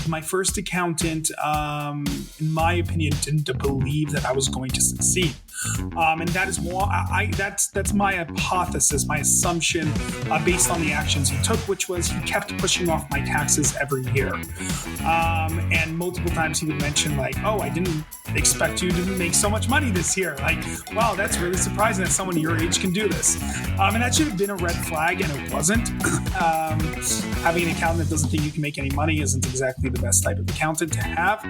My first accountant, in my opinion, didn't believe that I was going to succeed. And that is that's my hypothesis, my assumption based on the actions he took, which was he kept pushing off my taxes every year. And multiple times he would mention like, oh, I didn't expect you to make so much money this year. Like, wow, that's really surprising that someone your age can do this. And that should have been a red flag, and it wasn't. Having an accountant that doesn't think you can make any money isn't exactly the best type of accountant to have.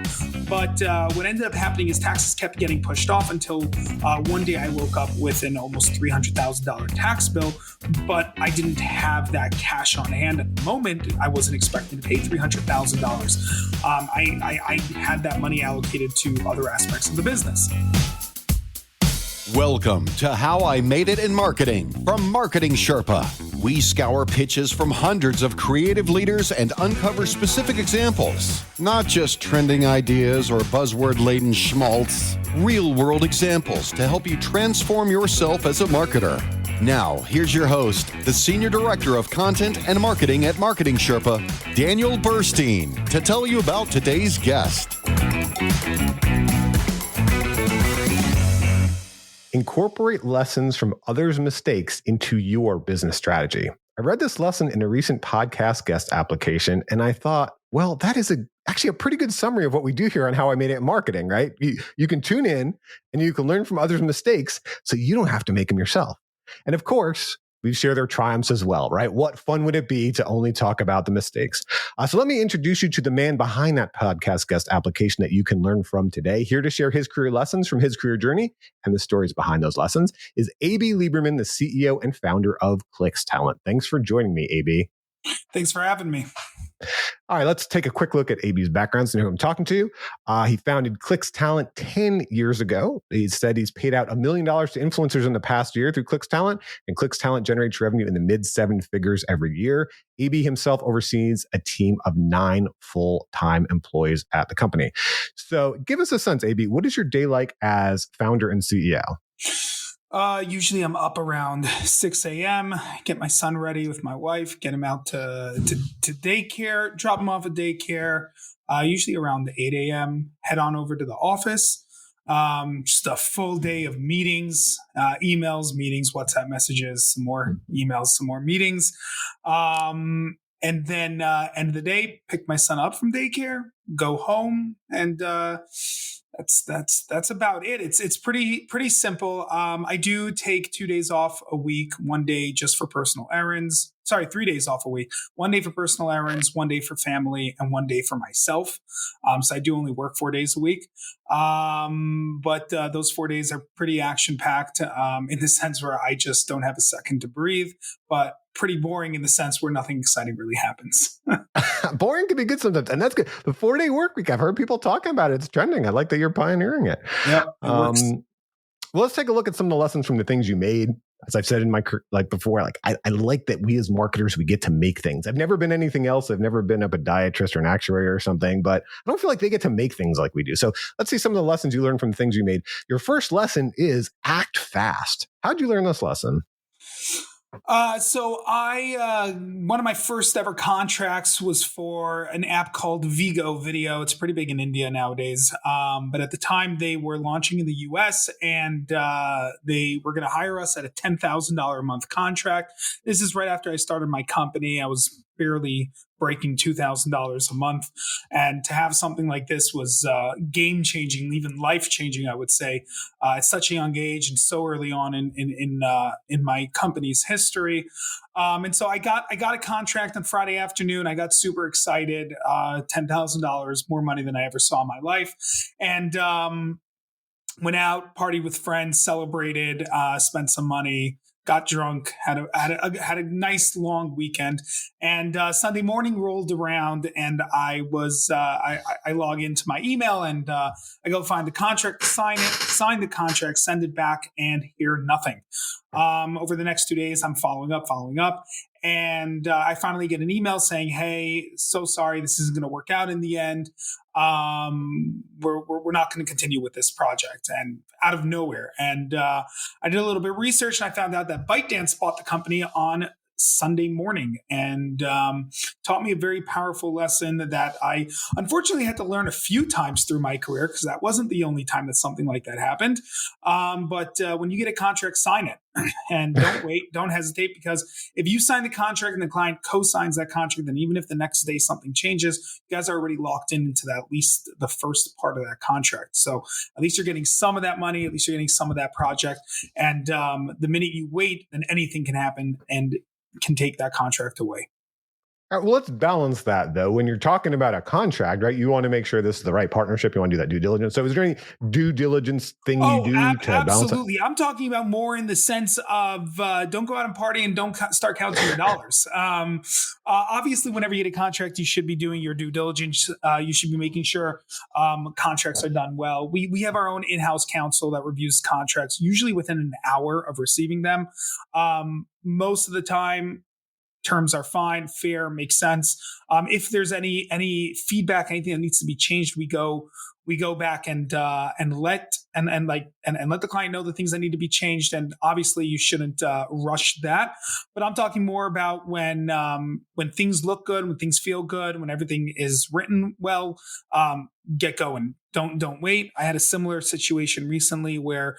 But what ended up happening is taxes kept getting pushed off until one day I woke up with an almost $300,000 tax bill, but I didn't have that cash on hand at the moment. I wasn't expecting to pay $300,000. I had that money allocated to other aspects of the business. Welcome to How I Made It in Marketing from Marketing Sherpa. We scour pitches from hundreds of creative leaders and uncover specific examples, not just trending ideas or buzzword-laden schmaltz, real-world examples to help you transform yourself as a marketer. Now, here's your host, the Senior Director of Content and Marketing at Marketing Sherpa, Daniel Burstein, to tell you about today's guest. Incorporate lessons from others' mistakes into your business strategy. I read this lesson in a recent podcast guest application, and I thought, well, that is actually a pretty good summary of what we do here on How I Made It in Marketing, right? You can tune in and you can learn from others' mistakes so you don't have to make them yourself. And of course, we share their triumphs as well, right? What fun would it be to only talk about the mistakes? So let me introduce you to the man behind that podcast guest application that you can learn from today. Here to share his career lessons from his career journey and the stories behind those lessons is A.B. Lieberman, the CEO and founder of Clicks Talent. Thanks for joining me, A.B. Thanks for having me. All right, let's take a quick look at AB's background so you know who I'm talking to. He founded Clicks Talent 10 years ago. He said he's paid out $1 million to influencers in the past year through Clicks Talent, and Clicks Talent generates revenue in the mid-seven figures every year. AB himself oversees a team of 9 full-time employees at the company. So give us a sense, AB, what is your day like as founder and CEO? Usually I'm up around 6 a.m., get my son ready with my wife, get him out to daycare, drop him off at daycare, usually around 8 a.m., head on over to the office. Just a full day of meetings, emails, meetings, WhatsApp messages, some more emails, some more meetings. And then end of the day, pick my son up from daycare, go home, and that's about it. It's pretty simple. I do take 2 days off a week, 1 day just for personal errands. Sorry, 3 days off a week. 1 day for personal errands, 1 day for family, and 1 day for myself. So I do only work 4 days a week. But those 4 days are pretty action-packed in the sense where I just don't have a second to breathe, but pretty boring in the sense where nothing exciting really happens. Boring can be good sometimes, and that's good. The 4-day work week, I've heard people talking about it. It's trending. I like that you're pioneering it. Yeah, well, let's take a look at some of the lessons from the things you made. As I've said in my before, I like that we as marketers, we get to make things. I've never been anything else. I've never been a podiatrist or an actuary or something, but I don't feel like they get to make things like we do. So let's see some of the lessons you learned from the things you made. Your first lesson is act fast. How'd you learn this lesson? So one of my first ever contracts was for an app called Vigo Video. It's pretty big in India nowadays. But at the time they were launching in the US, and they were going to hire us at a $10,000 a month contract. This is right after I started my company. I was barely breaking $2,000 a month. And to have something like this was game-changing, even life-changing, I would say, at such a young age and so early on in my company's history. And so I got a contract on Friday afternoon. I got super excited, $10,000, more money than I ever saw in my life. And went out, partied with friends, celebrated, spent some money, got drunk, had a nice long weekend, and Sunday morning rolled around, and I log into my email, and I go find the contract, sign the contract, send it back, and hear nothing. Over the next 2 days, I'm following up, and I finally get an email saying, "Hey, so sorry, this isn't going to work out in the end. We're not going to continue with this project." And out of nowhere, and I did a little bit of research, and I found out that ByteDance bought the company on Sunday morning, and taught me a very powerful lesson that I unfortunately had to learn a few times through my career, because that wasn't the only time that something like that happened. But when you get a contract, sign it. And don't wait, don't hesitate, because if you sign the contract and the client co-signs that contract, then even if the next day something changes, you guys are already locked into that, at least the first part of that contract. So at least you're getting some of that money, at least you're getting some of that project. And the minute you wait, then anything can happen and can take that contract away. All right, well, let's balance that, though. When you're talking about a contract, right, you want to make sure this is the right partnership. You want to do that due diligence. So is there any due diligence thing you do to balance it? Absolutely. I'm talking about more in the sense of don't go out and party and don't start counting your dollars. Obviously, whenever you get a contract, you should be doing your due diligence. You should be making sure contracts are done well. We have our own in-house counsel that reviews contracts, usually within an hour of receiving them. Most of the time, terms are fine, fair, makes sense. If there's any feedback, anything that needs to be changed, we go back and let the client know the things that need to be changed. And obviously, you shouldn't rush that. But I'm talking more about when things look good, when things feel good, when everything is written well. Get going. Don't wait. I had a similar situation recently where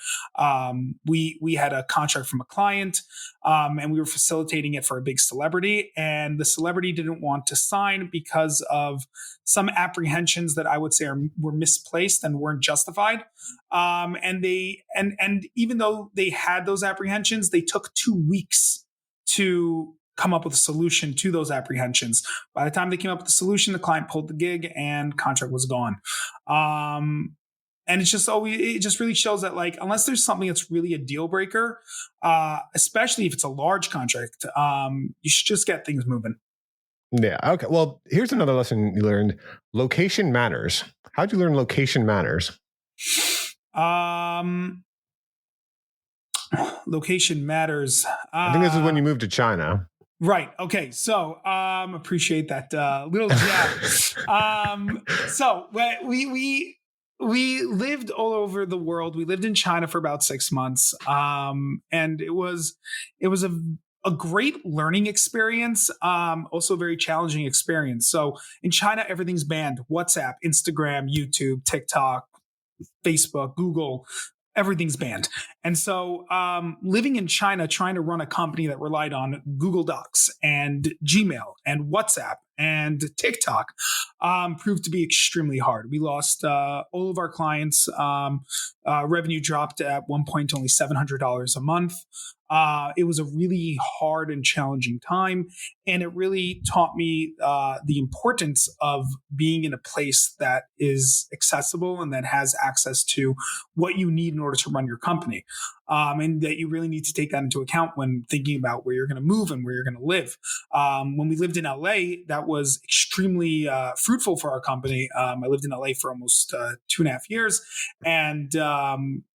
we had a contract from a client, and we were facilitating it for a big celebrity, and the celebrity didn't want to sign because of some apprehensions that I would say were misplaced and weren't justified. And even though they had those apprehensions, they took 2 weeks to come up with a solution to those apprehensions. By the time they came up with the solution, the client pulled the gig and contract was gone. And it just really shows that, like, unless there's something that's really a deal breaker, especially if it's a large contract, you should just get things moving. Yeah. Okay. Well, here's another lesson you learned. Location matters. How'd you learn location matters? Location matters. I think this is when you moved to China. Right. Okay. So, appreciate that little jab. So we lived all over the world. We lived in China for about 6 months, and it was a great learning experience. Also a very challenging experience. So in China, everything's banned: WhatsApp, Instagram, YouTube, TikTok, Facebook, Google. Everything's banned. And so living in China, trying to run a company that relied on Google Docs and Gmail and WhatsApp and TikTok proved to be extremely hard. We lost all of our clients. Revenue dropped at one point to only $700 a month. It was a really hard and challenging time, and it really taught me the importance of being in a place that is accessible and that has access to what you need in order to run your company. And that you really need to take that into account when thinking about where you're going to move and where you're going to live. When we lived in LA, that was extremely fruitful for our company. I lived in LA for almost 2.5 years, and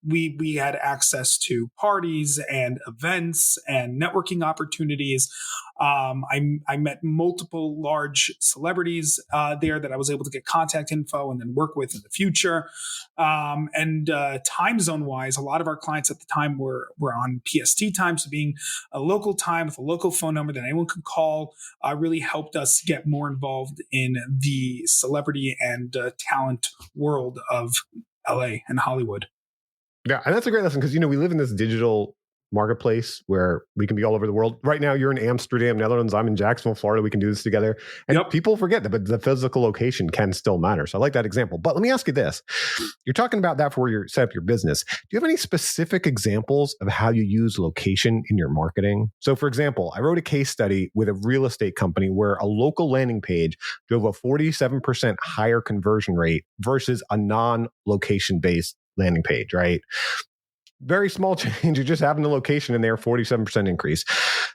we had access to parties and events and networking opportunities. I met multiple large celebrities there that I was able to get contact info and then work with in the future. And time zone wise, a lot of our clients at the time were on PST time. So being a local time with a local phone number that anyone could call really helped us get more involved in the celebrity and talent world of LA and Hollywood. Yeah, and that's a great lesson because, we live in this digital marketplace where we can be all over the world. Right now, you're in Amsterdam, Netherlands. I'm in Jacksonville, Florida. We can do this together. And people forget that, but the physical location can still matter. So I like that example. But let me ask you this. You're talking about that for where you set up your business. Do you have any specific examples of how you use location in your marketing? So for example, I wrote a case study with a real estate company where a local landing page drove a 47% higher conversion rate versus a non-location based landing page, right? Very small change. You're just having the location in there, 47% increase.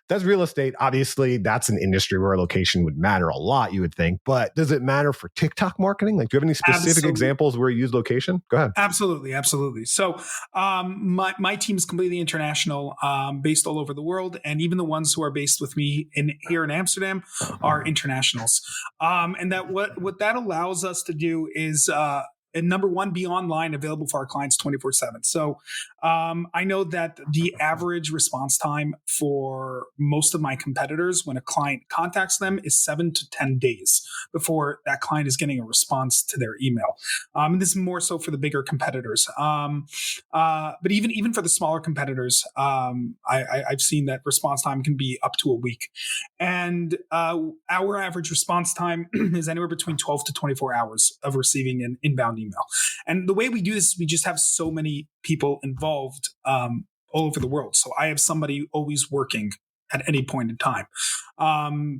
That's real estate. Obviously, that's an industry where location would matter a lot, you would think. But does it matter for TikTok marketing? Like, do you have any specific examples where you use location? Go ahead. Absolutely. So my team is completely international, based all over the world. And even the ones who are based with me here in Amsterdam are internationals. And that what that allows us to do is and number one, be online, available for our clients 24/7. So I know that the average response time for most of my competitors when a client contacts them is 7 to 10 days before that client is getting a response to their email. And this is more so for the bigger competitors. But even for the smaller competitors, I've seen that response time can be up to a week. And our average response time is anywhere between 12 to 24 hours of receiving an inbound email. And the way we do this is we just have so many people involved all over the world. So I have somebody always working at any point in time,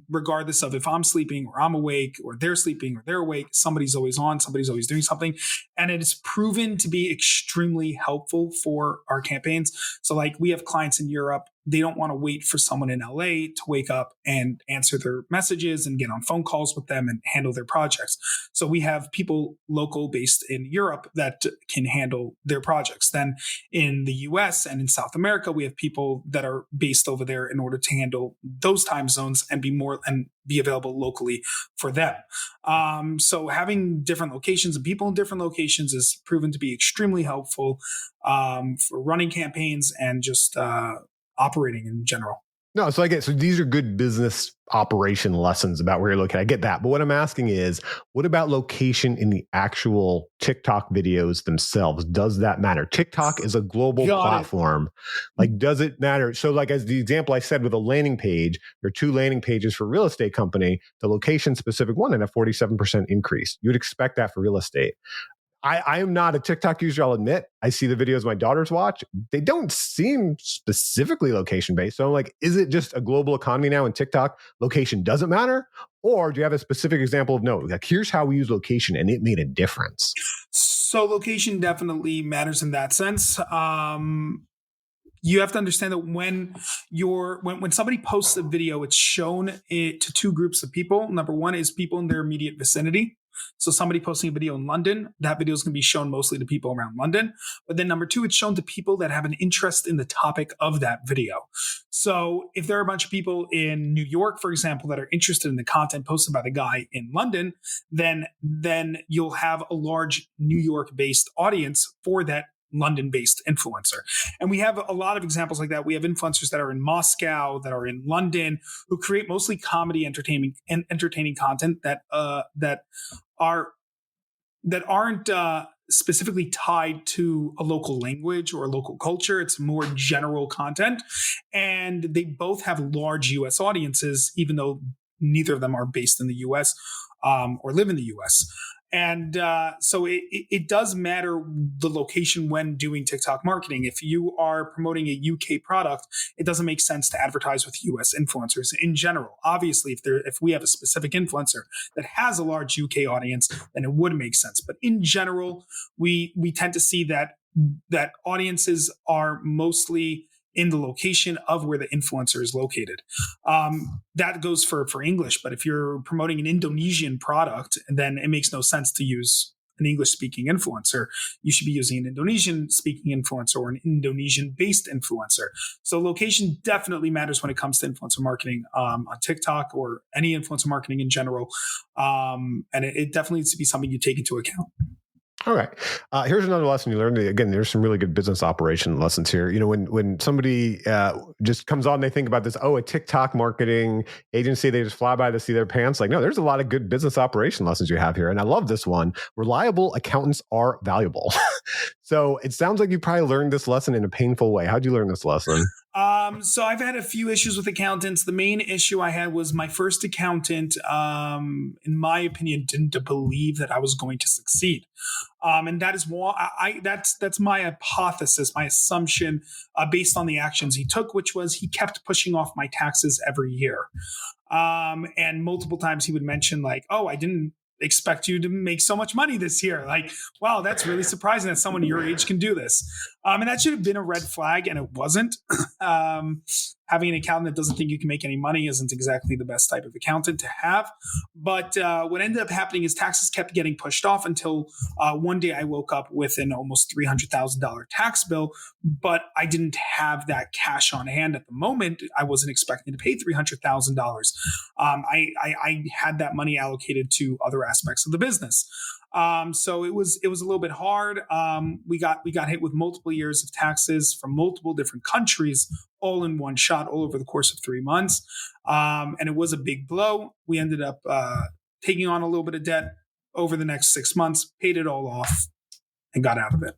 regardless of if I'm sleeping or I'm awake or they're sleeping or they're awake. Somebody's always on, somebody's always doing something. And it is proven to be extremely helpful for our campaigns. So like we have clients in Europe, they don't want to wait for someone in LA to wake up and answer their messages and get on phone calls with them and handle their projects. So we have people local based in Europe that can handle their projects. Then in the US and in South America, we have people that are based over there in order to handle those time zones and be available locally for them. So having different locations and people in different locations is proven to be extremely helpful for running campaigns and just operating in general. No, so these are good business operation lessons about where you're located. I get that. But what I'm asking is, what about location in the actual TikTok videos themselves? Does that matter? TikTok is a global platform. Like, does it matter? So like as the example I said with a landing page, there are 2 landing pages for real estate company, the location specific one and a 47% increase. You would expect that for real estate. I am not a TikTok user, I'll admit. I see the videos my daughters watch. They don't seem specifically location-based. So I'm like, is it just a global economy now in TikTok? Location doesn't matter? Or do you have a specific example of no, like here's how we use location and it made a difference? So location definitely matters in that sense. You have to understand that when somebody posts a video, it's shown to 2 groups of people. Number one is people in their immediate vicinity. So somebody posting a video in London, that video is going to be shown mostly to people around London. But then number 2, it's shown to people that have an interest in the topic of that video. So if there are a bunch of people in New York, for example, that are interested in the content posted by the guy in London, then you'll have a large New York-based audience for that London-based influencer. And we have a lot of examples like that. We have influencers that are in Moscow, that are in London, who create mostly comedy, entertaining content that aren't specifically tied to a local language or a local culture. It's more general content. And they both have large US audiences, even though neither of them are based in the US or live in the US. And so it does matter the location when doing TikTok marketing. If you are promoting a UK product, it doesn't make sense to advertise with US influencers in general. Obviously, if we have a specific influencer that has a large UK audience, then it would make sense. But in general, we tend to see that audiences are mostly in the location of where the influencer is located. That goes for English, but if you're promoting an Indonesian product, then it makes no sense to use an English-speaking influencer. You should be using an Indonesian-speaking influencer or an Indonesian-based influencer. So location definitely matters when it comes to influencer marketing on TikTok or any influencer marketing in general. And it definitely needs to be something you take into account. All right. Here's another lesson you learned. Again, there's some really good business operation lessons here. You know, when somebody just comes on, they think about this, a TikTok marketing agency, they just fly by to see their pants. Like, no, there's a lot of good business operation lessons you have here. And I love this one. Reliable accountants are valuable. So it sounds like you probably learned this lesson in a painful way. How'd you learn this lesson? So I've had a few issues with accountants. The main issue I had was my first accountant, in my opinion, didn't believe that I was going to succeed. And that is why that's my hypothesis, my assumption, based on the actions he took, which was he kept pushing off my taxes every year. And multiple times he would mention like, oh, I didn't expect you to make so much money this year. Like, wow, that's really surprising that someone your age can do this. And that should have been a red flag, and it wasn't. Having an accountant that doesn't think you can make any money isn't exactly the best type of accountant to have. But what ended up happening is taxes kept getting pushed off until one day I woke up with an almost $300,000 tax bill, but I didn't have that cash on hand at the moment. I wasn't expecting to pay $300,000. I had that money allocated to other aspects of the business. So it was a little bit hard. We got hit with multiple years of taxes from multiple different countries, all in one shot, all over the course of 3 months. And it was a big blow. We ended up taking on a little bit of debt over the next 6 months, paid it all off, and got out of it.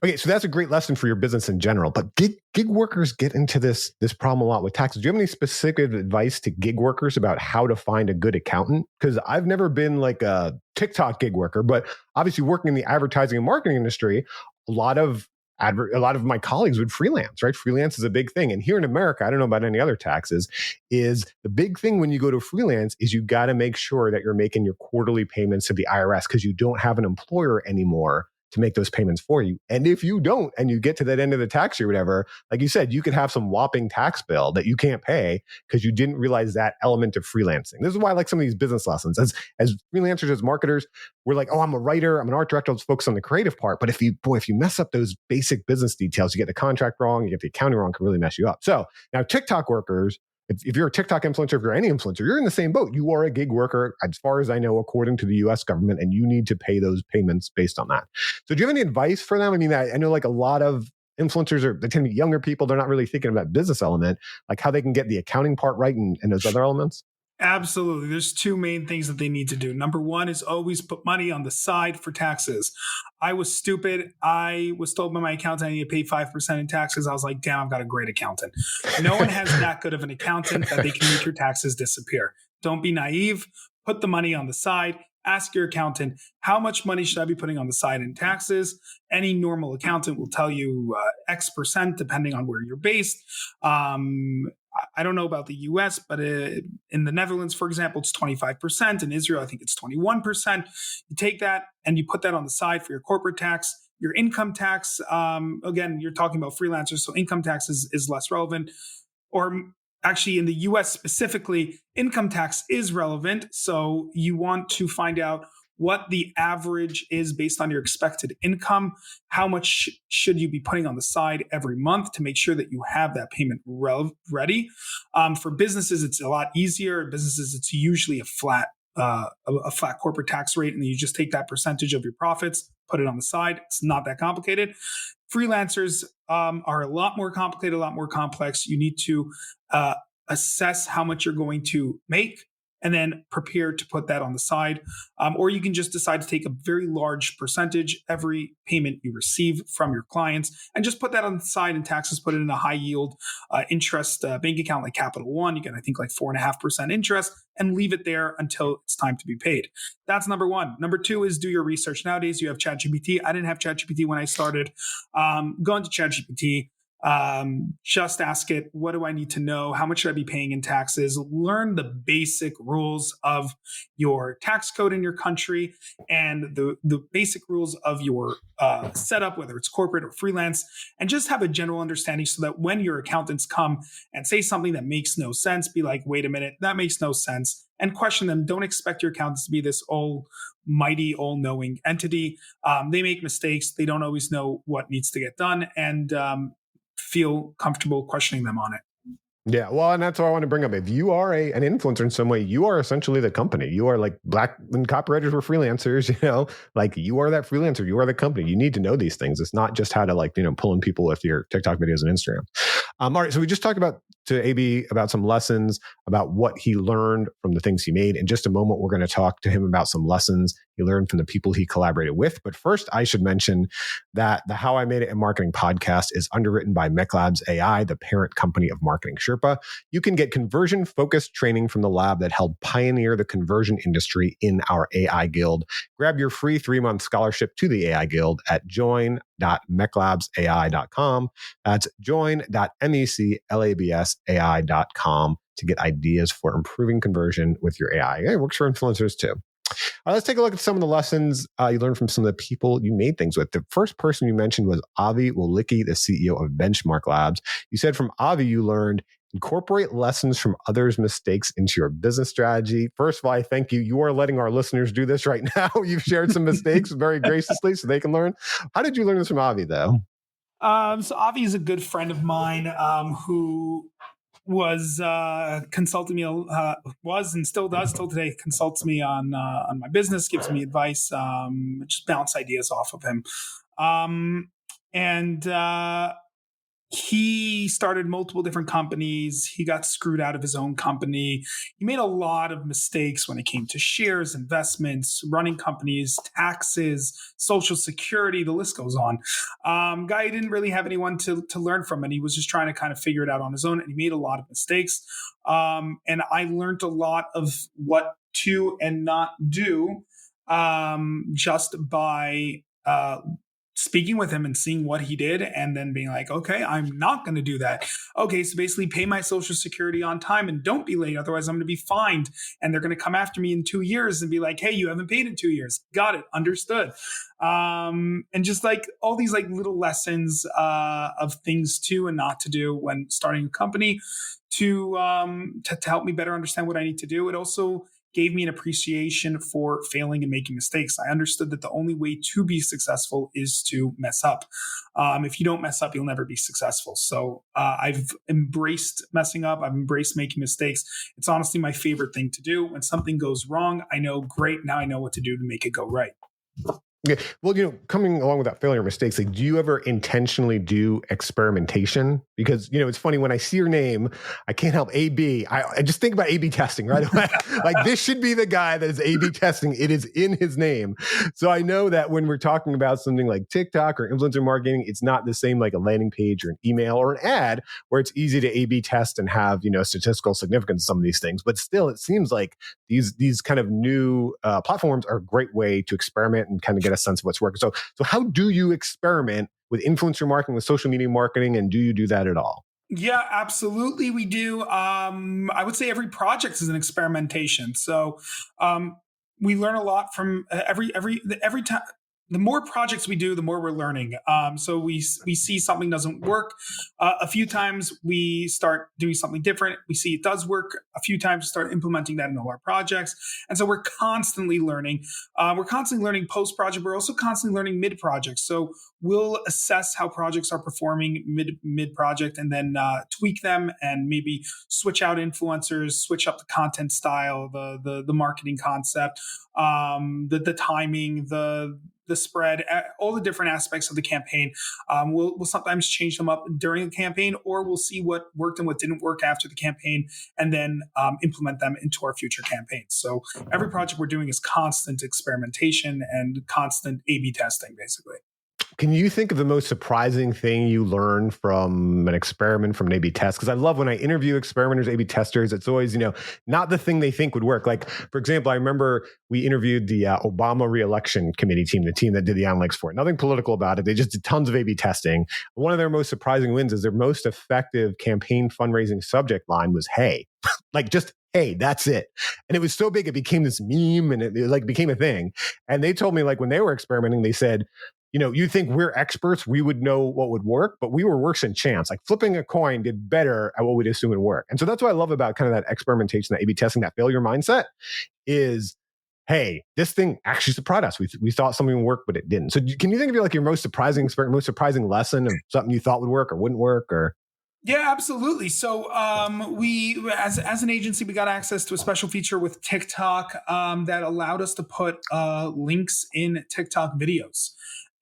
Okay, so that's a great lesson for your business in general. But gig workers get into this problem a lot with taxes. Do you have any specific advice to gig workers about how to find a good accountant? Because I've never been like a TikTok gig worker, but obviously working in the advertising and marketing industry, a lot of my colleagues would freelance, right? Freelance is a big thing. And here in America, I don't know about any other taxes, is the big thing when you go to freelance is you got to make sure that you're making your quarterly payments to the IRS because you don't have an employer anymore to make those payments for you. And if you don't, and you get to that end of the tax year, whatever, like you said, you could have some whopping tax bill that you can't pay because you didn't realize that element of freelancing. This is why I like some of these business lessons. As freelancers, as marketers, we're like, oh, I'm a writer, I'm an art director, let's focus on the creative part. But if you mess up those basic business details, you get the contract wrong, you get the accounting wrong, can really mess you up. So now TikTok workers, if you're a TikTok influencer, if you're any influencer, you're in the same boat. You are a gig worker, as far as I know, according to the US government, and you need to pay those payments based on that. So do you have any advice for them? I mean, I know like a lot of influencers they tend to be younger people. They're not really thinking about business element, like how they can get the accounting part right and those other elements. Absolutely. There's two main things that they need to do. Number one is always put money on the side for taxes. I was stupid. I was told by my accountant I need to pay 5% in taxes. I was like, damn, I've got a great accountant. No one has that good of an accountant that they can make your taxes disappear. Don't be naive. Put the money on the side. Ask your accountant, how much money should I be putting on the side in taxes? Any normal accountant will tell you X percent, depending on where you're based. I don't know about the US, but in the Netherlands, for example, it's 25%. In Israel, I think it's 21%. You take that and you put that on the side for your corporate tax. Your income tax, again, you're talking about freelancers, so income tax is less relevant. Or actually, in the US specifically, income tax is relevant. So you want to find out what the average is based on your expected income. How much should you be putting on the side every month to make sure that you have that payment ready? For businesses, it's a lot easier. Businesses, it's usually a flat corporate tax rate, and then you just take that percentage of your profits, put it on the side. It's not that complicated. Freelancers are a lot more complicated, a lot more complex. You need to assess how much you're going to make and then prepare to put that on the side. Or you can just decide to take a very large percentage every payment you receive from your clients and just put that on the side, and taxes put it in a high yield interest bank account like Capital One. You get, I think, like 4.5% interest, and leave it there until it's time to be paid. That's number one. Number two is do your research. Nowadays, you have ChatGPT. I didn't have ChatGPT when I started. Go into ChatGPT. Just ask it, what do I need to know? How much should I be paying in taxes? Learn the basic rules of your tax code in your country and the basic rules of your setup, whether it's corporate or freelance, and just have a general understanding so that when your accountants come and say something that makes no sense, be like, wait a minute, that makes no sense, and question them. Don't expect your accountants to be this almighty, all-knowing entity. They make mistakes. They don't always know what needs to get done, and feel comfortable questioning them on it. Yeah, well, and that's what I want to bring up. If you are an influencer in some way, you are essentially the company. You are like Black when copywriters were freelancers, like you are that freelancer. You are the company. You need to know these things. It's not just how to pull in people with your TikTok videos and Instagram. All right, so we just talked to AB about some lessons, about what he learned from the things he made. In just a moment, we're going to talk to him about some lessons he learned from the people he collaborated with. But first, I should mention that the How I Made It in Marketing podcast is underwritten by MechLabs AI, the parent company of Marketing Sherpa. You can get conversion-focused training from the lab that helped pioneer the conversion industry in our AI Guild. Grab your free 3-month scholarship to the AI Guild at join.mechlabsai.com. That's join.mechlabsai.com to get ideas for improving conversion with your AI. It works for influencers too. Let's take a look at some of the lessons you learned from some of the people you made things with. The first person you mentioned was Avi Wolicki, the CEO of Benchmark Labs. You said from Avi, you learned incorporate lessons from others' mistakes into your business strategy. First of all, I thank you. You are letting our listeners do this right now. You've shared some mistakes very graciously so they can learn. How did you learn this from Avi, though? So Avi is a good friend of mine who was consulting me, was and still does till today, consults me on my business, gives me advice, just bounce ideas off of him. And he started multiple different companies. He got screwed out of his own company. He made a lot of mistakes when it came to shares, investments, running companies, taxes, social security, the list goes on. Guy didn't really have anyone to learn from, and he was just trying to kind of figure it out on his own, and he made a lot of mistakes. And I learned a lot of what to and not do just by speaking with him and seeing what he did, and then being like, okay, I'm not going to do that. Okay, so basically pay my social security on time and don't be late. Otherwise, I'm going to be fined. And they're going to come after me in 2 years and be like, hey, you haven't paid in 2 years. Got it. Understood. And just like all these like little lessons of things to and not to do when starting a company to help me better understand what I need to do. It also gave me an appreciation for failing and making mistakes. I understood that the only way to be successful is to mess up. If you don't mess up, you'll never be successful. So I've embraced messing up. I've embraced making mistakes. It's honestly my favorite thing to do. When something goes wrong, I know, great, now I know what to do to make it go right. Yeah. Well, coming along with that failure mistakes, like, do you ever intentionally do experimentation? Because, it's funny, when I see your name, I can't help A/B. I just think about A/B testing right away. Like, this should be the guy that is A/B testing. It is in his name. So I know that when we're talking about something like TikTok or influencer marketing, it's not the same like a landing page or an email or an ad where it's easy to A/B test and have, statistical significance, some of these things. But still, it seems like these kind of new platforms are a great way to experiment and kind of get a sense of what's working. So how do you experiment with influencer marketing, with social media marketing, and do you do that at all? Yeah, absolutely. We do. I would say every project is an experimentation. So we learn a lot from every time. The more projects we do, the more we're learning. So we see something doesn't work. A few times we start doing something different. We see it does work. A few times we start implementing that in all our projects. And so we're constantly learning. We're constantly learning post-project. We're also constantly learning mid-project. So we'll assess how projects are performing mid-project and then tweak them and maybe switch out influencers, switch up the content style, the marketing concept, the timing, the spread, all the different aspects of the campaign. We'll sometimes change them up during the campaign, or we'll see what worked and what didn't work after the campaign, and then implement them into our future campaigns. So every project we're doing is constant experimentation and constant A/B testing, basically. Can you think of the most surprising thing you learned from an experiment, from an A/B test? Because I love when I interview experimenters, A/B testers, it's always, not the thing they think would work. Like, for example, I remember we interviewed the Obama re-election committee team, the team that did the analytics for it. Nothing political about it. They just did tons of A/B testing. One of their most surprising wins is their most effective campaign fundraising subject line was, hey. Like, just, hey, that's it. And it was so big, it became this meme, and it like became a thing. And they told me, like, when they were experimenting, they said, you think we're experts, we would know what would work, but we were worse than chance. Like, flipping a coin did better at what we'd assume would work. And so that's what I love about kind of that experimentation, that A/B testing, that failure mindset is, hey, this thing actually surprised us. We thought something would work, but it didn't. So can you think of your most surprising experiment, most surprising lesson of something you thought would work or wouldn't work? Or Yeah, absolutely. So we, as an agency, we got access to a special feature with TikTok that allowed us to put links in TikTok videos.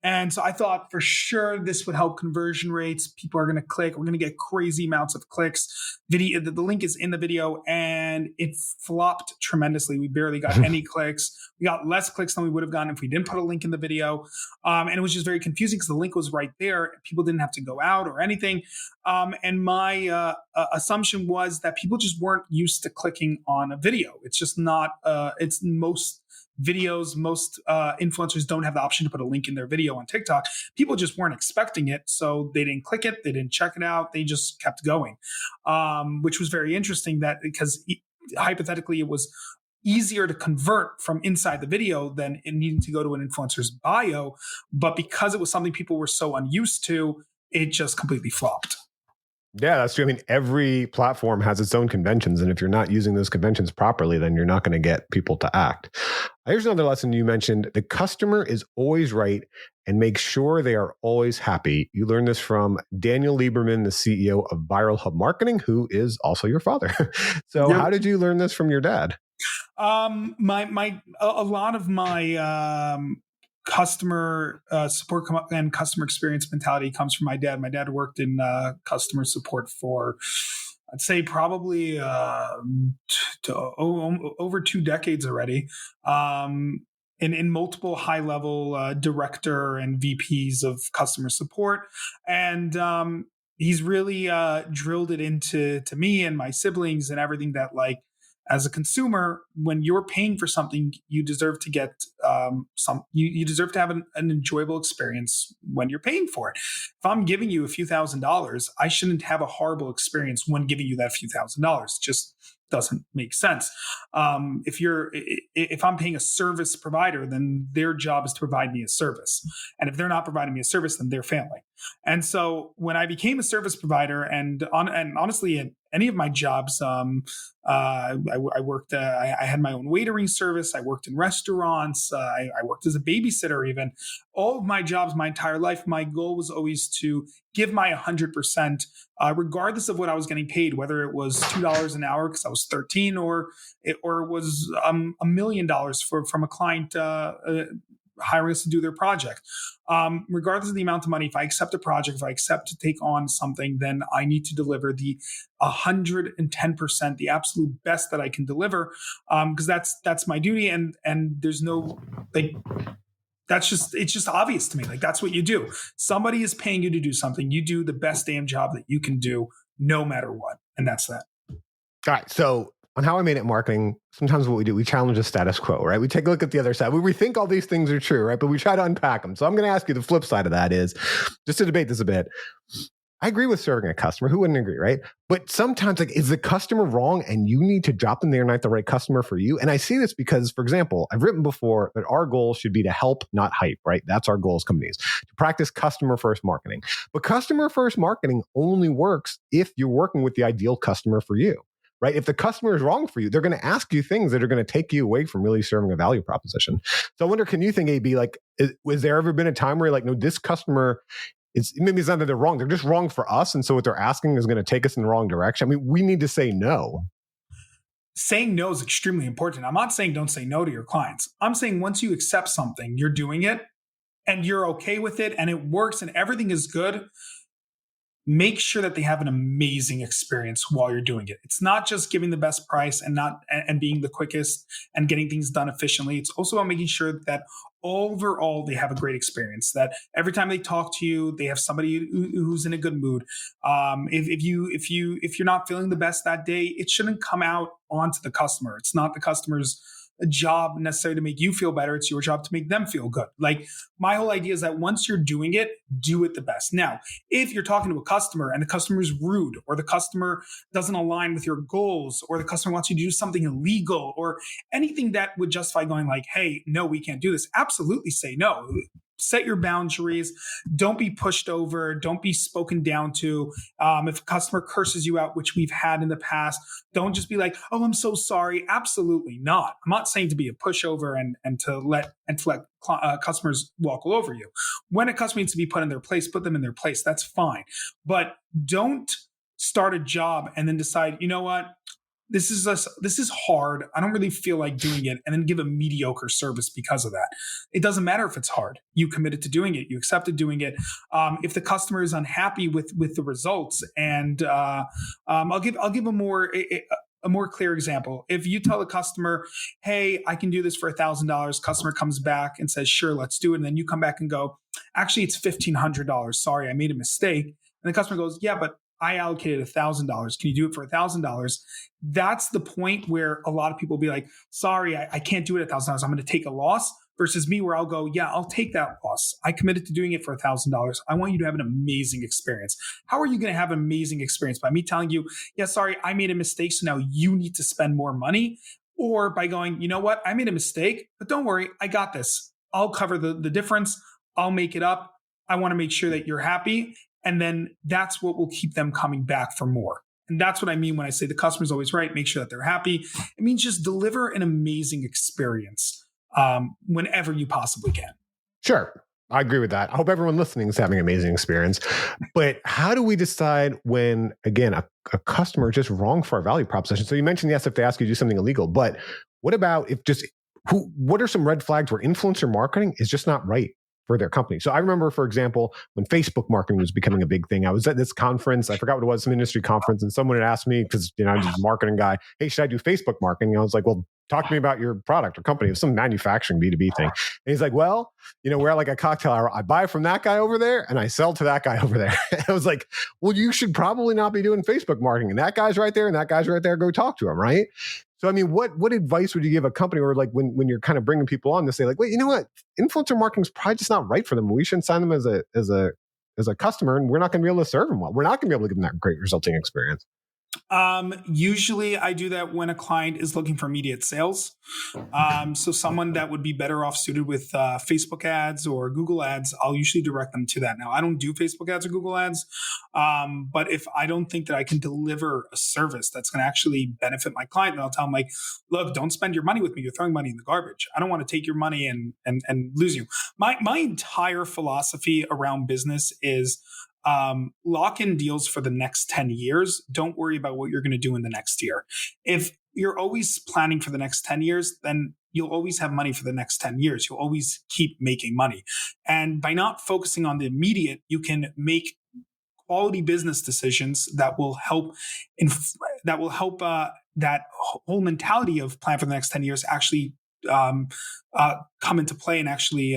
And so I thought for sure this would help conversion rates. People are going to click. We're going to get crazy amounts of clicks. The link is in the video, and it flopped tremendously. We barely got any clicks. We got less clicks than we would have gotten if we didn't put a link in the video. And it was just very confusing because the link was right there. People didn't have to go out or anything. And my assumption was that people just weren't used to clicking on a video. It's just not, it's most videos, most influencers don't have the option to put a link in their video on TikTok. People just weren't expecting it, so they didn't click it, they didn't check it out, they just kept going, which was very interesting. That because hypothetically it was easier to convert from inside the video than it needing to go to an influencer's bio, but because it was something people were so unused to, it just completely flopped. Yeah, that's true. I mean, every platform has its own conventions. And if you're not using those conventions properly, then you're not going to get people to act. Here's another lesson you mentioned. The customer is always right and make sure they are always happy. You learned this from Daniel Lieberman, the CEO of Viral Hub Marketing, who is also your father. So Yep. how did you learn this from your dad? A lot of my customer support and customer experience mentality comes from my dad. My dad worked in customer support for, I'd say, probably over 2 decades already. In multiple high level director and VPs of customer support, and he's really drilled it into me and my siblings and everything that, like, as a consumer, when you're paying for something, you deserve to get you deserve to have an enjoyable experience when you're paying for it. If I'm giving you a few $1,000s, I shouldn't have a horrible experience when giving you that few $1,000s. Just doesn't make sense. If I'm paying a service provider, then their job is to provide me a service, and if they're not providing me a service, then they're failing. And so when I became a service provider, and honestly, in any of my jobs, I worked. I had my own waitering service. I worked in restaurants. I worked as a babysitter. Even all of my jobs, my entire life, my goal was always to give my 100%, regardless of what I was getting paid, whether it was $2 an hour because I was 13, or it was $1 million from a client hiring us to do their project. Regardless of the amount of money, if I accept a project, if I accept to take on something, then I need to deliver the 110%, the absolute best that I can deliver, because that's my duty. And there's no, like, it's just obvious to me. Like, that's what you do. Somebody is paying you to do something. You do the best damn job that you can do, no matter what. And that's that. All right. So on How I Made It Marketing, sometimes what we do, we challenge the status quo, right? We take a look at the other side. We think all these things are true, right? But we try to unpack them. So I'm going to ask you the flip side of that is, just to debate this a bit, I agree with serving a customer. Who wouldn't agree, right? But sometimes, like, is the customer wrong and you need to drop them there, not the right customer for you? And I see this because, for example, I've written before that our goal should be to help, not hype, right? That's our goal as companies, to practice customer-first marketing. But customer-first marketing only works if you're working with the ideal customer for you, right? If the customer is wrong for you, they're going to ask you things that are going to take you away from really serving a value proposition. So I wonder, can you think, AB, like, has there ever been a time where you're like, no, this customer, maybe it's not that they're wrong, they're just wrong for us, and so what they're asking is going to take us in the wrong direction? I mean, we need to say no. Saying no is extremely important. I'm not saying don't say no to your clients. I'm saying once you accept something, you're doing it, and you're okay with it, and it works, and everything is good, make sure that they have an amazing experience while you're doing it. It's not just giving the best price and being the quickest and getting things done efficiently. It's also about making sure that overall they have a great experience, that every time they talk to you, they have somebody who's in a good mood. If you're not feeling the best that day, it shouldn't come out onto the customer. It's not the customer's job necessarily to make you feel better. It's your job to make them feel good. Like, my whole idea is that once you're doing it, do it the best. Now, if you're talking to a customer and the customer is rude, or the customer doesn't align with your goals, or the customer wants you to do something illegal, or anything that would justify going like, hey, no, we can't do this, absolutely say no. Set your boundaries. Don't be pushed over. Don't be spoken down to. If a customer curses you out, which we've had in the past, don't just be like, "Oh, I'm so sorry." Absolutely not. I'm not saying to be a pushover and to let customers walk all over you. When a customer needs to be put in their place, put them in their place. That's fine. But don't start a job and then decide, you know what? This is hard. I don't really feel like doing it, and then give a mediocre service because of that. It doesn't matter if it's hard. You committed to doing it. You accepted doing it. If the customer is unhappy with the results, and I'll give a more clear example. If you tell the customer, "Hey, I can do this for $1,000," customer comes back and says, "Sure, let's do it," and then you come back and go, "Actually, it's $1,500. Sorry, I made a mistake." And the customer goes, "Yeah, but I allocated $1,000. Can you do it for $1,000?" That's the point where a lot of people will be like, "Sorry, I can't do it at $1,000. I'm going to take a loss." Versus me, where I'll go, "Yeah, I'll take that loss. I committed to doing it for $1,000. I want you to have an amazing experience." How are you going to have an amazing experience? By me telling you, "Yeah, sorry, I made a mistake, so now you need to spend more money," or by going, "You know what? I made a mistake, but don't worry, I got this. I'll cover the difference. I'll make it up. I want to make sure that you're happy." And then that's what will keep them coming back for more. And that's what I mean when I say the customer's always right. Make sure that they're happy. It means just deliver an amazing experience whenever you possibly can. Sure. I agree with that. I hope everyone listening is having an amazing experience. But how do we decide when, again, a customer is just wrong for our value proposition? So you mentioned, yes, if they ask you to do something illegal, but what about if what are some red flags where influencer marketing is just not right for their company? So I remember, for example, when Facebook marketing was becoming a big thing, I was at this conference, I forgot what it was, some industry conference, and someone had asked me, because I'm just a marketing guy, hey, should I do Facebook marketing? And I was like, well, talk to me about your product or company. It was some manufacturing B2B thing. And he's like, well, we're at like a cocktail hour. I buy from that guy over there and I sell to that guy over there. I was like, well, you should probably not be doing Facebook marketing. And that guy's right there and that guy's right there. Go talk to him, right? So, I mean, what advice would you give a company, or like when you're kind of bringing people on to say like, wait, you know what? Influencer marketing is probably just not right for them. We shouldn't sign them as a customer, and we're not going to be able to serve them well. We're not going to be able to give them that great resulting experience. Usually I do that when a client is looking for immediate sales. So someone that would be better off suited with Facebook ads or Google ads, I'll usually direct them to that. Now, I don't do Facebook ads or Google ads, but if I don't think that I can deliver a service that's going to actually benefit my client, then I'll tell them like, look, don't spend your money with me. You're throwing money in the garbage. I don't want to take your money and lose you. My entire philosophy around business is lock in deals for the next 10 years. Don't worry about what you're going to do in the next year. If you're always planning for the next 10 years, then you'll always have money for the next 10 years. You'll always keep making money. And by not focusing on the immediate, you can make quality business decisions that will help that whole mentality of plan for the next 10 years actually come into play and actually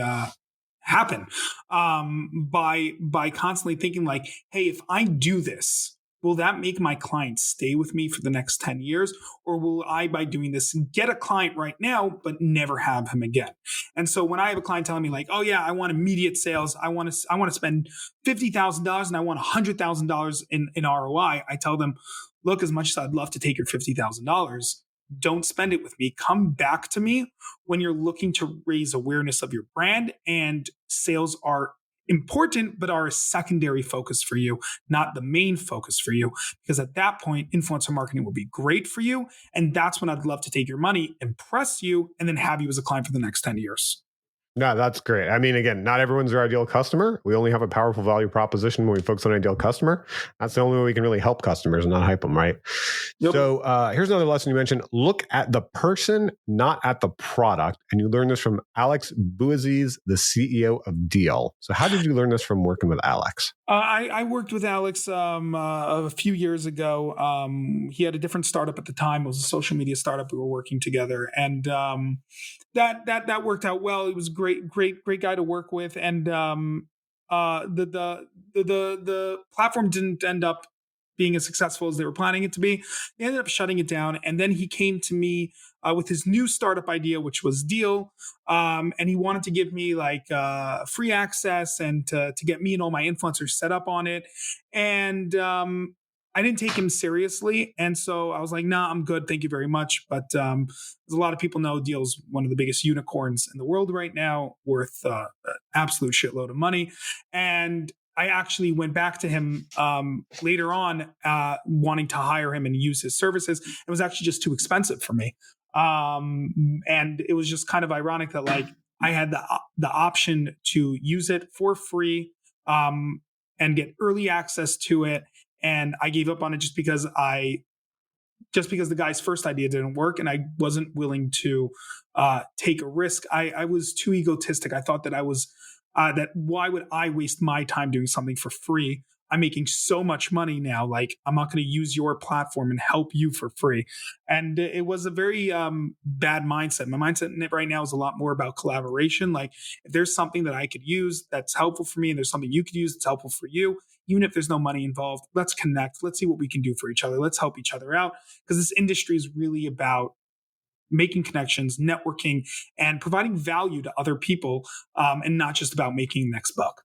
happen by constantly thinking like, hey, if I do this, will that make my client stay with me for the next 10 years? Or will I, by doing this, get a client right now, but never have him again? And so when I have a client telling me like, oh yeah, I want immediate sales. I want to spend $50,000 and I want $100,000 in ROI. I tell them, look, as much as I'd love to take your $50,000, don't spend it with me. Come back to me when you're looking to raise awareness of your brand, and sales are important, but are a secondary focus for you, not the main focus for you. Because at that point, influencer marketing will be great for you. And that's when I'd love to take your money, impress you, and then have you as a client for the next 10 years. No, that's great. I mean, again, not everyone's our ideal customer. We only have a powerful value proposition when we focus on an ideal customer. That's the only way we can really help customers and not hype them, right? Yep. So here's another lesson you mentioned. Look at the person, not at the product. And you learned this from Alex Bouaziz, the CEO of Deal. So how did you learn this from working with Alex? I worked with Alex a few years ago. He had a different startup at the time. It was a social media startup. We were working together, and that worked out well. He was a great guy to work with, and the platform didn't end up being as successful as they were planning it to be. They ended up shutting it down, and then he came to me with his new startup idea, which was Deal, and he wanted to give me like free access and to get me and all my influencers set up on it. And I didn't take him seriously, and so I was like, "Nah, I'm good, thank you very much." But as a lot of people know, Deal's one of the biggest unicorns in the world right now, worth an absolute shitload of money, and I actually went back to him later on, wanting to hire him and use his services. It was actually just too expensive for me. And it was just kind of ironic that like I had the option to use it for free and get early access to it. And I gave up on it just because the guy's first idea didn't work, and I wasn't willing to take a risk. I was too egotistic. I thought that that why would I waste my time doing something for free? I'm making so much money now. Like, I'm not going to use your platform and help you for free. And it was a very bad mindset. My mindset right now is a lot more about collaboration. Like, if there's something that I could use that's helpful for me, and there's something you could use that's helpful for you, even if there's no money involved, let's connect. Let's see what we can do for each other. Let's help each other out. Because this industry is really about making connections, networking, and providing value to other people, and not just about making the next buck.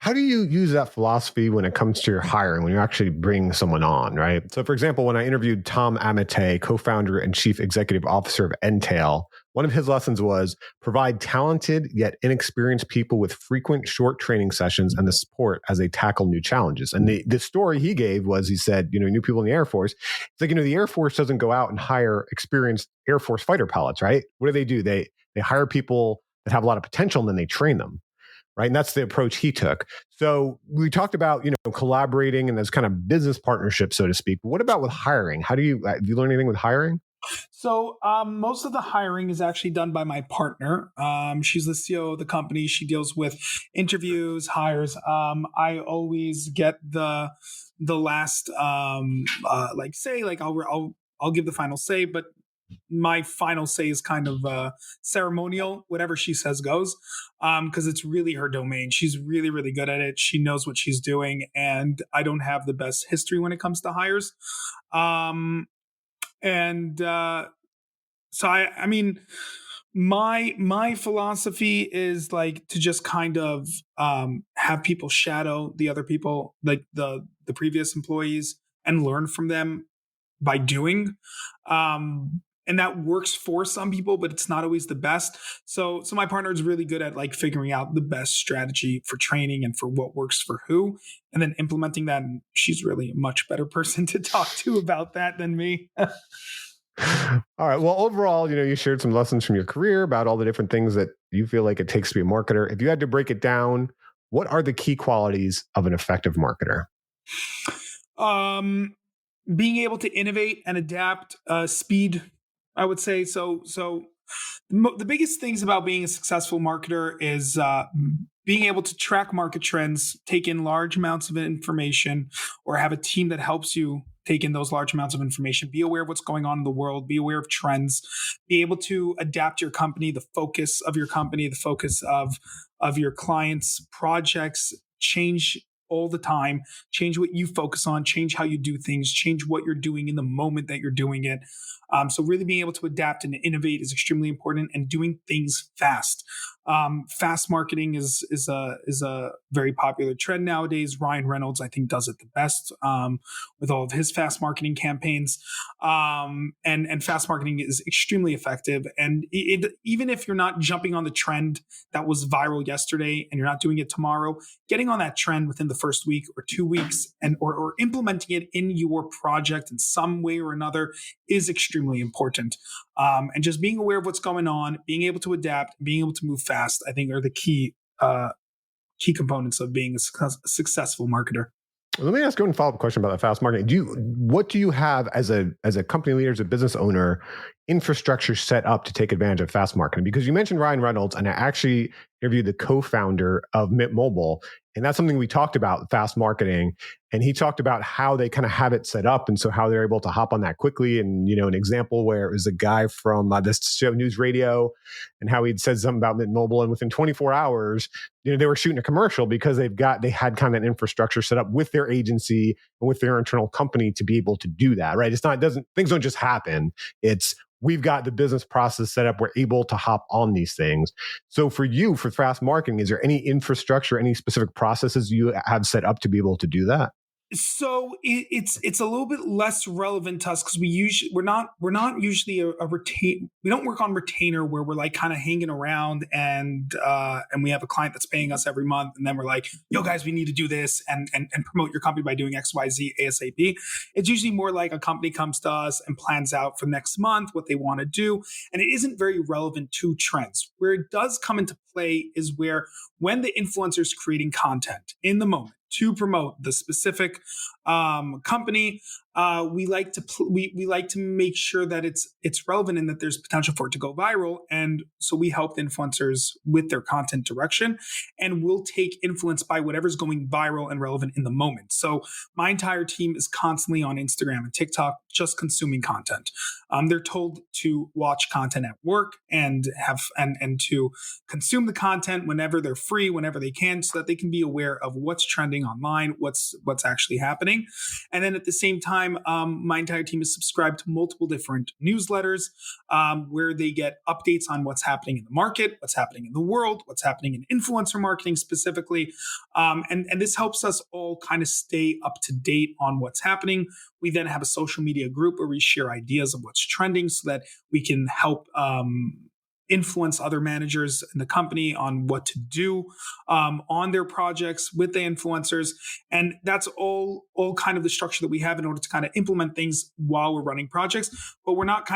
How do you use that philosophy when it comes to your hiring, when you're actually bringing someone on, right? So for example, when I interviewed Tom Amate, co-founder and chief executive officer of Entail, One of his lessons was provide talented yet inexperienced people with frequent short training sessions and the support as they tackle new challenges. And the story he gave was, he said, new people in the Air Force. It's like, the Air Force doesn't go out and hire experienced Air Force fighter pilots, right? What do? They hire people that have a lot of potential and then they train them. Right. And that's the approach he took. So we talked about, collaborating and those kind of business partnerships, so to speak. What about with hiring? Have you learned anything with hiring? So most of the hiring is actually done by my partner. She's the CEO of the company. She deals with interviews, hires. I always get the last I'll give the final say, but my final say is kind of ceremonial. Whatever she says goes, because it's really her domain. She's really, really good at it. She knows what she's doing, and I don't have the best history when it comes to hires. So I mean, my philosophy is like to just kind of have people shadow the other people, like the previous employees, and learn from them by doing. And that works for some people, but it's not always the best. So my partner is really good at like figuring out the best strategy for training and for what works for who, and then implementing that. And she's really a much better person to talk to about that than me. All right. Well, overall, you shared some lessons from your career about all the different things that you feel like it takes to be a marketer. If you had to break it down, what are the key qualities of an effective marketer? Being able to innovate and adapt, speed, I would say. So the biggest things about being a successful marketer is being able to track market trends, take in large amounts of information, or have a team that helps you take in those large amounts of information, be aware of what's going on in the world, be aware of trends, be able to adapt your company, the focus of your company, the focus of your clients' projects, change all the time, change what you focus on, change how you do things, change what you're doing in the moment that you're doing it. So really being able to adapt and innovate is extremely important, and doing things fast. Fast marketing is a very popular trend nowadays. Ryan Reynolds, I think, does it the best with all of his fast marketing campaigns. And fast marketing is extremely effective. And even if you're not jumping on the trend that was viral yesterday and you're not doing it tomorrow, getting on that trend within the first week or 2 weeks and or implementing it in your project in some way or another is extremely important. And just being aware of what's going on, being able to adapt, being able to move fast, I think are the key components of being a successful marketer. Let me ask you one follow-up question about that fast marketing. What do you have as a company leader, as a business owner, infrastructure set up to take advantage of fast marketing? Because you mentioned Ryan Reynolds, and I actually interviewed the co-founder of Mint Mobile, and that's something we talked about, fast marketing. And he talked about how they kind of have it set up, and so how they're able to hop on that quickly. And an example where it was a guy from this show, News Radio, and how he'd said something about Mint Mobile, and within 24 hours, they were shooting a commercial because they had kind of an infrastructure set up with their agency and with their internal company to be able to do that. Right? Things don't just happen. It's we've got the business process set up. We're able to hop on these things. So for you, for fast marketing, is there any infrastructure, any specific processes you have set up to be able to do that? So it's a little bit less relevant to us because we're not usually a retain. We don't work on retainer where we're like kind of hanging around and we have a client that's paying us every month, and then we're like, yo guys, we need to do this and promote your company by doing XYZ ASAP. It's usually more like a company comes to us and plans out for next month what they want to do, and it isn't very relevant to trends. Where it does come into play is where when the influencer is creating content in the moment to promote the specific company, we like to make sure that it's relevant and that there's potential for it to go viral. And so we help the influencers with their content direction, and we'll take influence by whatever's going viral and relevant in the moment. So my entire team is constantly on Instagram and TikTok, just consuming content. They're told to watch content at work and to consume the content whenever they're free, whenever they can, so that they can be aware of what's trending online, what's actually happening. And then at the same time, my entire team is subscribed to multiple different newsletters where they get updates on what's happening in the market, what's happening in the world, what's happening in influencer marketing specifically. And this helps us all kind of stay up to date on what's happening. We then have a social media group where we share ideas of what's trending so that we can help influence other managers in the company on what to do on their projects with the influencers. And that's all kind of the structure that we have in order to kind of implement things while we're running projects. But we're not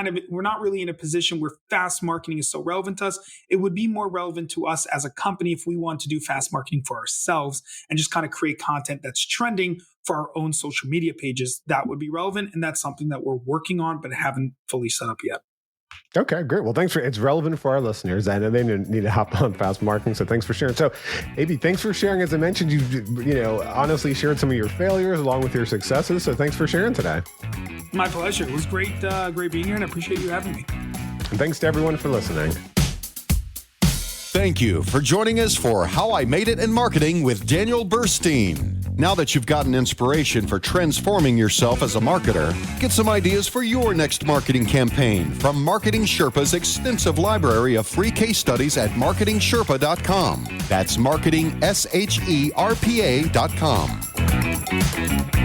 really in a position where fast marketing is so relevant to us. It would be more relevant to us as a company if we want to do fast marketing for ourselves and just kind of create content that's trending for our own social media pages. That would be relevant. And that's something that we're working on, but haven't fully set up yet. Okay, great. Well, it's relevant for our listeners. I know they need to hop on fast marketing. So thanks for sharing. So AB, thanks for sharing. As I mentioned, you honestly shared some of your failures along with your successes. So thanks for sharing today. My pleasure. It was great being here, and I appreciate you having me. And thanks to everyone for listening. Thank you for joining us for How I Made It in Marketing with Daniel Burstein. Now that you've gotten inspiration for transforming yourself as a marketer, get some ideas for your next marketing campaign from Marketing Sherpa's extensive library of free case studies at marketingsherpa.com. That's marketingsherpa.com.